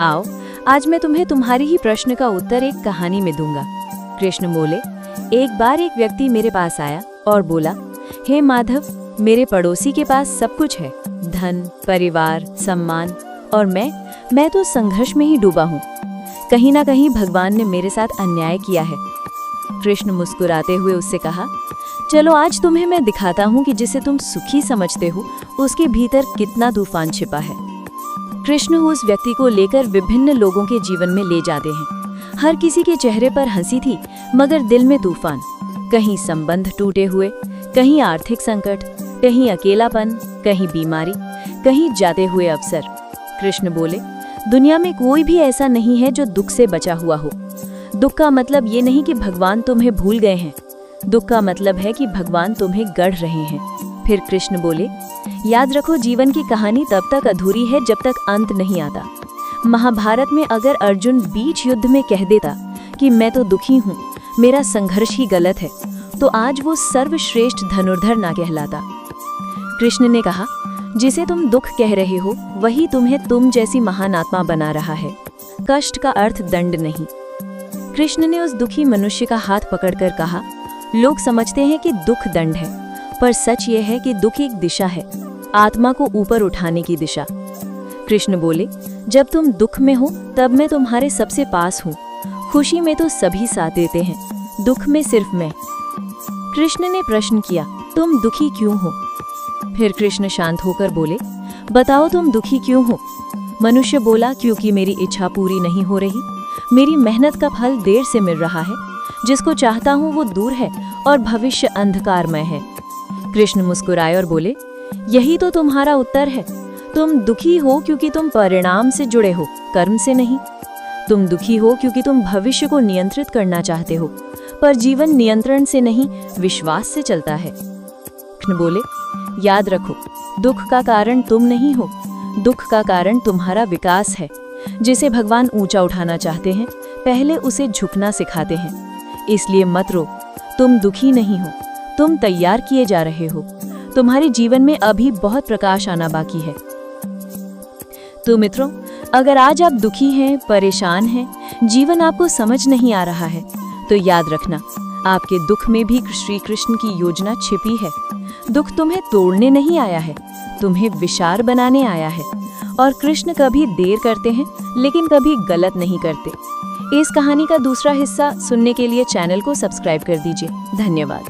आओ, आज मैं तुम्हें तुम्हारी ही प्रश्न का उत्तर एक कहानी में दूंगा। कृष्ण बोले, एक बार एक व्यक्ति मेरे पास आया और बोला, हे माधव, मेरे पड़ोसी के पास सब कुछ है, धन, परिवार, सम्मान, और मैं तो संघर्ष में ही डूबा हूँ। कहीं ना कहीं भगवान ने मेरे साथ अन्याय किया है। कृष्ण मुस्कुराते हुए उससे कहा, चलो आज तुम्हें मैं दिखाता हूँ कि जिसे तुम सुखी समझते हो उसके भीतर कितना तूफान छिपा है। कृष्ण उस व्यक्ति को लेकर विभिन्न लोगों के जीवन में ले जाते हैं। हर किसी के चेहरे पर हंसी थी, मगर दिल में तूफान। कहीं संबंध टूटे हुए, कहीं आर्थिक संकट, कहीं अकेलापन, कहीं बीमारी, कहीं जाते हुए अवसर। कृष्ण बोले, दुनिया में कोई भी ऐसा नहीं है जो दुख से बचा हुआ हो। दुख का मतलब ये नहीं कि भगवान तुम्हें भूल गए हैं, दुख का मतलब है कि भगवान तुम्हें गढ़ रहे हैं। फिर कृष्ण बोले, याद रखो, जीवन की कहानी तब तक अधूरी है जब तक अंत नहीं आता। महाभारत में अगर अर्जुन बीच युद्ध में कह देता कि मैं तो दुखी हूँ, मेरा संघर्ष ही गलत है, तो आज वो सर्वश्रेष्ठ धनुर्धर ना कहलाता। कृष्ण ने कहा, जिसे तुम दुख कह रहे हो वही तुम्हें तुम जैसी महान आत्मा बना रहा है। कष्ट का अर्थ दंड नहीं। कृष्ण ने उस दुखी मनुष्य का हाथ पकड़कर कहा, लोग समझते हैं कि दुख दंड है, पर सच ये है कि दुख एक दिशा है, आत्मा को ऊपर उठाने की दिशा। कृष्ण बोले, जब तुम दुख में हो तब मैं तुम्हारे सबसे पास हूँ। खुशी में तो सभी साथ देते हैं, दुख में सिर्फ मैं। कृष्ण ने प्रश्न किया, तुम दुखी क्यों हो? फिर कृष्ण शांत होकर बोले, बताओ तुम दुखी क्यों हो? मनुष्य बोला, क्योंकि मेरी इच्छा पूरी नहीं हो रही, मेरी मेहनत का फल देर से मिल रहा है, जिसको चाहता हूँ वो दूर है और भविष्य अंधकारमय है। कृष्ण मुस्कुराए और बोले, यही तो तुम्हारा उत्तर है। तुम दुखी हो क्योंकि तुम परिणाम से जुड़े हो, कर्म से नहीं। तुम दुखी हो क्योंकि तुम भविष्य को नियंत्रित करना चाहते हो, पर जीवन नियंत्रण से नहीं, विश्वास से चलता है। कृष्ण बोले, याद रखो, दुख का कारण तुम नहीं हो, दुख का कारण तुम्हारा विकास है। जिसे भगवान ऊंचा उठाना चाहते हैं, पहले उसे झुकना सिखाते हैं। इसलिए मत रो, तुम दुखी नहीं हो, तुम तैयार किए जा रहे हो। तुम्हारे जीवन में अभी बहुत प्रकाश आना बाकी है। तो मित्रों, अगर आज आप दुखी हैं, परेशान हैं, जीवन आपको समझ नहीं आ रहा है, तो याद रखना, आपके दुख में भी श्री कृष्ण की योजना छिपी है। दुख तुम्हें तोड़ने नहीं आया है, तुम्हें विशाल बनाने आया है। और कृष्ण कभी देर करते हैं, लेकिन कभी गलत नहीं करते। इस कहानी का दूसरा हिस्सा सुनने के लिए चैनल को सब्सक्राइब कर दीजिए। धन्यवाद।